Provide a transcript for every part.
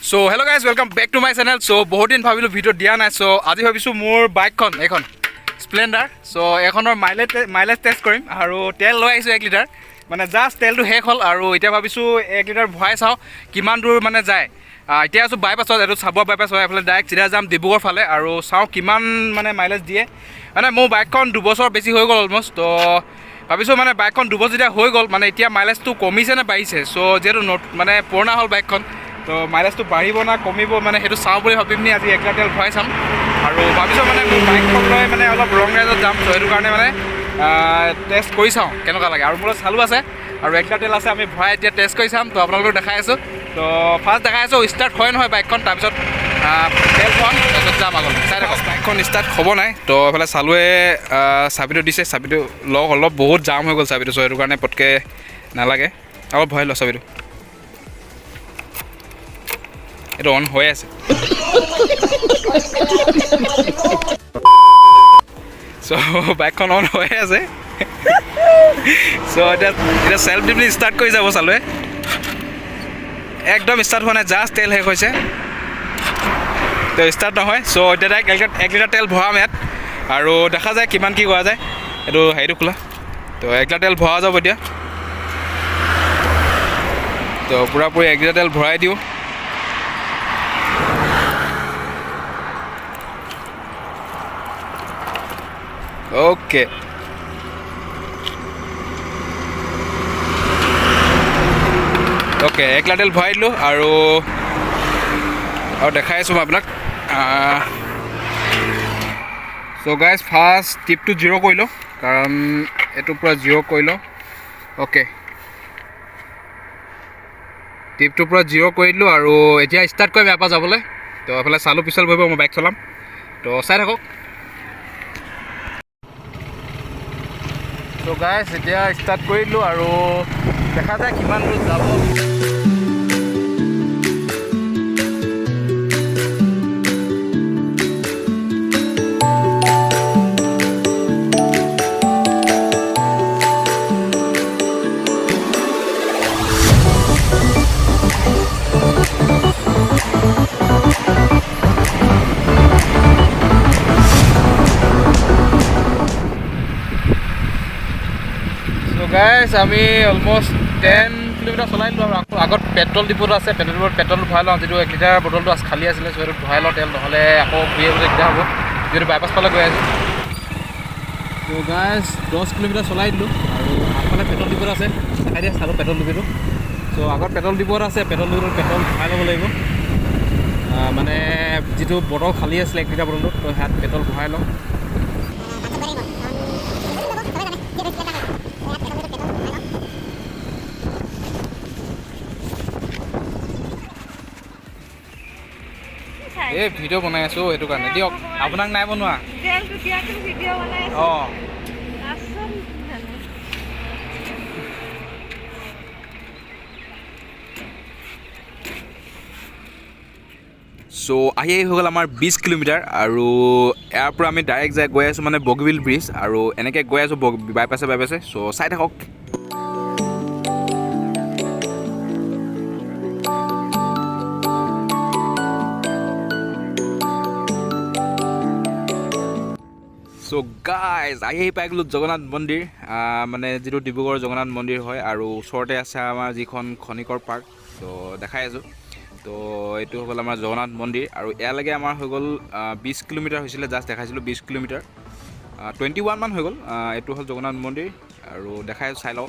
So hello guys, welcome back to my channel. So বহুত দিন ভাবিলো ভিডিও দিয়া নাই, so আজি ভাবিছো মোৰ বাইকখন এখন Splendor. So এখনৰ মাইলেজ টেষ্ট কৰিম আৰু তেল লৈ আহিছো 1 লিটাৰ, মানে জাস্ট তেলটো শেষ হ'ল আৰু এতিয়া ভাবিছো 1 লিটাৰ ভৰাই চাও কিমান দূৰ মানে যায়। এতিয়া আছো বাইপাছত, এটো চাবুৱা বাইপাছ হয়, এফালে ডাইৰেক্ট চিধা যাম ডিব্ৰুগড় ফালে আৰু চাও কিমান মানে মাইলেজ দিয়ে। মানে মোৰ বাইকখন 2 বছৰ বেছি হৈ গ'ল অলমোষ্ট, তো ভাবিছো মানে বাইকখন 2 বছৰ যেতিয়া হৈ গ'ল মানে এতিয়া মাইলেজটো কমিছে নে বাঢ়িছে। চ' যেহেতু মানে পুৰণা হ'ল বাইকখন, তো মাইলেজটো বাঢ়িব না কমিব মানে সেইটো চাওঁ বুলি ভাবি পিনি আজি 1 লিটাৰ তেল ভৰাই চাম আৰু ভাবিছোঁ মানে মোৰ বাইকখন লৈ মানে অলপ লং ৰাইডত যাম, তো সেইটো কাৰণে মানে টেষ্ট কৰি চাওঁ কেনেকুৱা লাগে। আৰু মোৰ চালু আছে আৰু 1 লিটাৰ তেল আছে, আমি ভৰাই এতিয়া টেষ্ট কৰি চাম। তো আপোনালোকক দেখাই আছোঁ। তো ফাৰ্ষ্ট দেখাই আছোঁ ষ্টাৰ্ট হয় নহয় বাইকখন, তাৰপিছত তেল ভৰাম, তাৰপিছত যাম আগলৈ। চাই থাকক বাইকখন ষ্টাৰ্ট হ'ব নাই। তো এইফালে চালুৱে চাবিটো দিছে, চাবিটো লওক, অলপ বহুত জাম হৈ গ'ল চাবিটো, চ' সেইটো কাৰণে পটকৈ নালাগে, অলপ ভৰাই লওঁ চাবিটো। এইটো অন হৈ আছে। চ' বাইকখন অন হৈ আছে। চ' এতিয়া চেল্ফ ডিপলি ষ্টাৰ্ট কৰি যাব চালুৱে। একদম ষ্টাৰ্ট হোৱা নাই, জাষ্ট তেল শেষ হৈছে, তো ষ্টাৰ্ট নহয়। চ' এতিয়া ডাইৰেক্ট 1 লিটাৰ তেল ভৰাম ইয়াত আৰু দেখা যায় কিমান কি কৰা যায়। এইটো হেৰিটো খোলা, তো 1 লিটাৰ তেল ভৰা যাব এতিয়া। তো পূৰাপূৰি 1 লিটাৰ তেল ভৰাই দিওঁ। অ'কে, অ'কে 1 লিটাৰ তেল ভৰাই দিলোঁ আৰু দেখাই আছোঁ মই আপোনাক। চ' গাইজ ফাৰ্ষ্ট টিপটো 0 কৰি লওঁ, কাৰণ এইটো পূৰা 0 কৰি লওঁ। অ'কে, টিপটো পূৰা 0 কৰি দিলোঁ আৰু এতিয়া ষ্টাৰ্ট কৰিম ইয়াৰ পৰা যাবলৈ। তো এফালে চালু পিছল বহিব, মই বাইক চলাম, তো চাই থাকক। তো গাইজ এতিয়া ষ্টাৰ্ট কৰি দিলোঁ আৰু দেখা যায় কিমান দূৰ যাব। গাইজ আমি অলমষ্ট 10 কিলোমিটাৰ চলাই দিলোঁ আৰু আগত পেট্ৰল ডিপোটো আছে, পেট্ৰল ডিপোত পেট্ৰল ভৰাই লওঁ। যিটো 1 লিটাৰ বটলটো খালী আছিলে, চ' সেইটো ভৰাই লওঁ তেল, নহ'লে আকৌ ঘূৰি আহিবলৈ দিগদাৰ হ'ব, যিহেতু বাইপাছ ফালে গৈ আছোঁ। ত' গাইজ 10 কিলোমিটাৰ চলাই দিলোঁ আৰু আগফালে পেট্ৰল ডিপোত আছে, দেখাই দিয়া চালোঁ পেট্ৰল ডিপোটো। চ' আগত পেট্ৰল ডিপোত আছে, পেট্ৰল ডিপোত পেট্ৰল ভৰাই ল'ব লাগিব। মানে যিটো বটল খালী আছিলে 1 লিটাৰ বটলটো, তো সেয়াত পেট্ৰল ভৰাই লওঁ। এই ভিডিঅ' বনাই আছোঁ, সেইটো কাৰণে দিয়ক, আপোনাক নাই বনোৱা। অঁ চ' আহি হৈ গ'ল আমাৰ 20 কিলোমিটাৰ আৰু ইয়াৰ পৰা আমি ডাইৰেক্ট গৈ আছোঁ মানে বগীবিল ব্ৰিজ, আৰু এনেকৈ গৈ আছোঁ বাইপাছে। চ' চাই থাকক। চ' গাইজ আহি পাই গ'লোঁ জগন্নাথ মন্দিৰ, মানে যিটো ডিব্ৰুগড়ৰ জগন্নাথ মন্দিৰ হয়, আৰু ওচৰতে আছে আমাৰ যিখন খনিকৰ পাৰ্ক, তো দেখাই আছোঁ। তো এইটো হৈ গ'ল আমাৰ জগন্নাথ মন্দিৰ আৰু ইয়ালৈকে আমাৰ হৈ গ'ল 20 কিলোমিটাৰ হৈছিলে, জাষ্ট দেখাইছিলোঁ 20 কিলোমিটাৰ, 21 মান হৈ গ'ল। এইটো হ'ল জগন্নাথ মন্দিৰ আৰু দেখাই চাই লওঁ।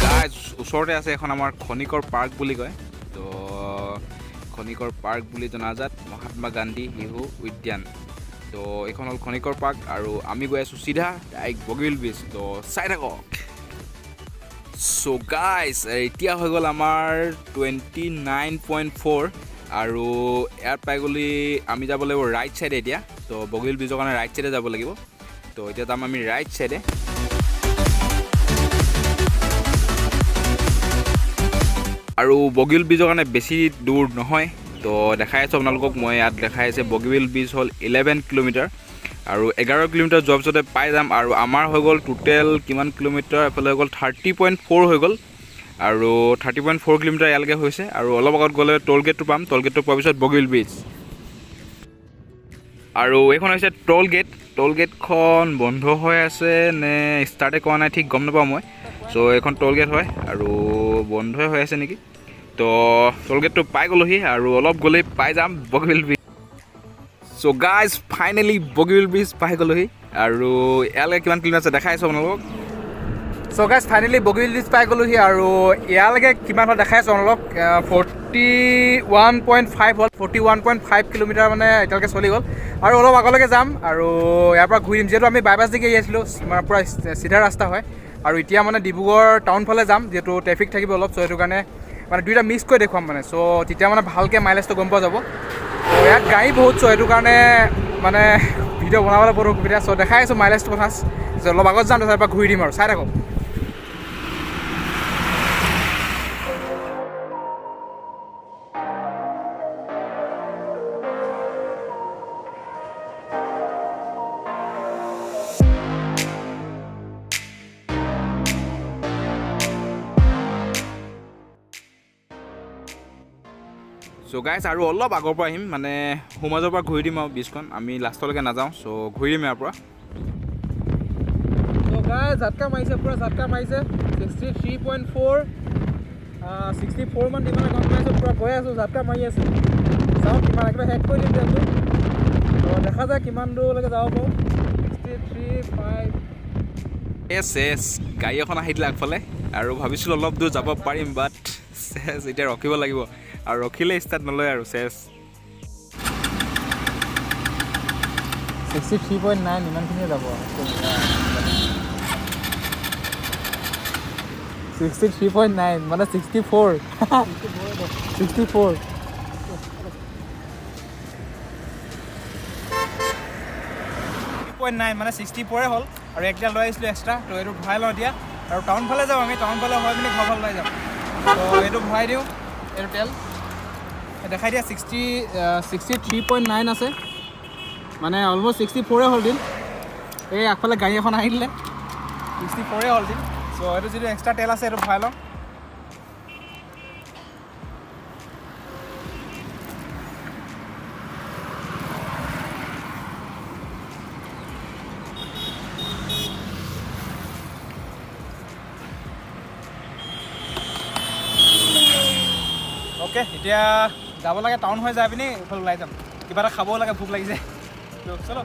গাইজ ওচৰতে আছে এখন আমাৰ খনিকৰ পাৰ্ক বুলি কয়, তো খনিকৰ পাৰ্ক বুলি জনাজাত মহাত্মা গান্ধী শিশু উদ্যান। তো এইখন হ'ল খনিকৰ পাৰ্ক আৰু আমি গৈ আছোঁ চিধা ডাইৰেক্ট বগীবিল ব্ৰিজ, তো চাই থাকক। চ' গাইজ এতিয়া হৈ গ'ল আমাৰ 29.4 আৰু ইয়াত পাই গ'লি আমি যাব লাগিব ৰাইট ছাইডে এতিয়া। তো বগীবিল ব্ৰিজৰ কাৰণে ৰাইট ছাইডে যাব লাগিব, তো এতিয়া যাম আমি ৰাইট ছাইডে। আৰু বগীবিল ব্ৰিজৰ কাৰণে বেছি দূৰ নহয়, তো দেখাই আছোঁ আপোনালোকক। মই ইয়াত দেখাই আছে বগীবিল ব্ৰিজ হ'ল 11 কিলোমিটাৰ আৰু 11 কিলোমিটাৰ যোৱাৰ পিছতে পাই যাম। আৰু আমাৰ হৈ গ'ল টোটেল কিমান কিলোমিটাৰ, এফালে হৈ গ'ল 30.4 হৈ গ'ল আৰু 30.4 কিলোমিটাৰ ইয়ালৈকে হৈছে আৰু অলপ আগত গ'লে টোল গেটটো পাম টোল গেটটো পোৱাৰ পিছত বগীবিল ব্ৰিজ আৰু এইখন হৈছে টোল গেটখন বন্ধ হৈ আছে নে ষ্টাৰ্টে কৰা নাই ঠিক গম নাপাওঁ মই চ' এইখন টোল গেট হয় আৰু বন্ধই হৈ আছে নেকি তো টোল গেটটো পাই গ'লোহি আৰু অলপ গ'লেই পাই যাম বগীবিল ব্ৰিজ চ' গাইজ ফাইনেলি বগীবিল ব্ৰিজ পাই গ'লোহি আৰু ইয়ালৈকে কিমান কিলোমিটাৰ আছে দেখাই আছোঁ আপোনালোকক চ' গাইজ ফাইনেলি বগীবিল ব্ৰিজ পাই গ'লোহি আৰু ইয়ালৈকে কিমান হয় দেখাই আছোঁ আপোনালোক 41.5 হ'ল 41.5 কিলোমিটাৰ মানে এতিয়ালৈকে চলি গ'ল আৰু অলপ আগলৈকে যাম আৰু ইয়াৰ পৰা ঘূৰি দিম যিহেতু আমি বাইপাছ দিকে আহিছিলোঁ পূৰা চিধা ৰাস্তা হয় আৰু এতিয়া মানে ডিব্ৰুগড় টাউন ফালে যাম যিহেতু ট্ৰেফিক থাকিব অলপ চ' সেইটো কাৰণে মানে দুইটা মিক্স কৰি দেখুৱাম মানে চ' তেতিয়া মানে ভালকৈ মাইলেজটো গম পোৱা যাব ত' ইয়াত গাড়ী বহুত চ' সেইটো কাৰণে মানে ভিডিঅ' বনাবলৈ বহুত অসুবিধা চ' দেখাই আছোঁ মাইলেজটো কথা অলপ আগত যাম তাৰপিছত ঘূৰি দিম আৰু চাই থাকক চ' গাইজ আৰু অলপ আগৰ পৰা আহিম মানে সোমাজৰ পৰা ঘূৰি দিম আৰু ব্ৰিজখন আমি লাষ্টলৈকে নাযাওঁ চ' ঘূৰি দিম ইয়াৰ পৰা চ' গাইজ ঝাটকা মাৰিছে পূৰা ঝাটকা মাৰিছে 63.4 64 মান দিবলৈ গম পাইছোঁ পূৰা গৈ আছোঁ ঝাটকা মাৰি আছে চাওঁ কিমান একেবাৰে হেড কৰি দিম তেলটো ত' দেখা যায় কিমান দূৰলৈকে যাব পাৰোঁ 63.5 এছ গাড়ী এখন আহি দিলে আগফালে আৰু ভাবিছিলোঁ অলপ দূৰ যাব পাৰিম বাট এতিয়া ৰখিব লাগিব আৰু ৰখিলে ষ্টাৰ্ট নলয় আৰু চেছ 63.9 ইমানখিনিয়ে যাব 63.9 মানে 64 64 9 মানে 64 হ'ল আৰু একটা লৈ আহিছিলোঁ এক্সট্ৰা তো এইটো ভৰাই লওঁ এতিয়া আৰু টাউন ফালে যাওঁ আমি টাউন ফালে হয় পিনে ঘৰ ফালে লৈ যাম তো এইটো ভৰাই দিওঁ এইটো তেল দেখাই দিয়া 63.9 আছে মানে অলমষ্ট 64 হ'ল দিন এই আগফালে গাড়ী এখন আহি দিলে 64 হ'ল দিন চ' এইটো যিটো এক্সট্ৰা তেল আছে এইটো ভৰাই লওঁ অ'কে এতিয়া যাব লাগে টাউন হৈ যায় পিনি এইফালে ওলাই যাম কিবা এটা খাবও লাগে ভোক লাগিছে চলো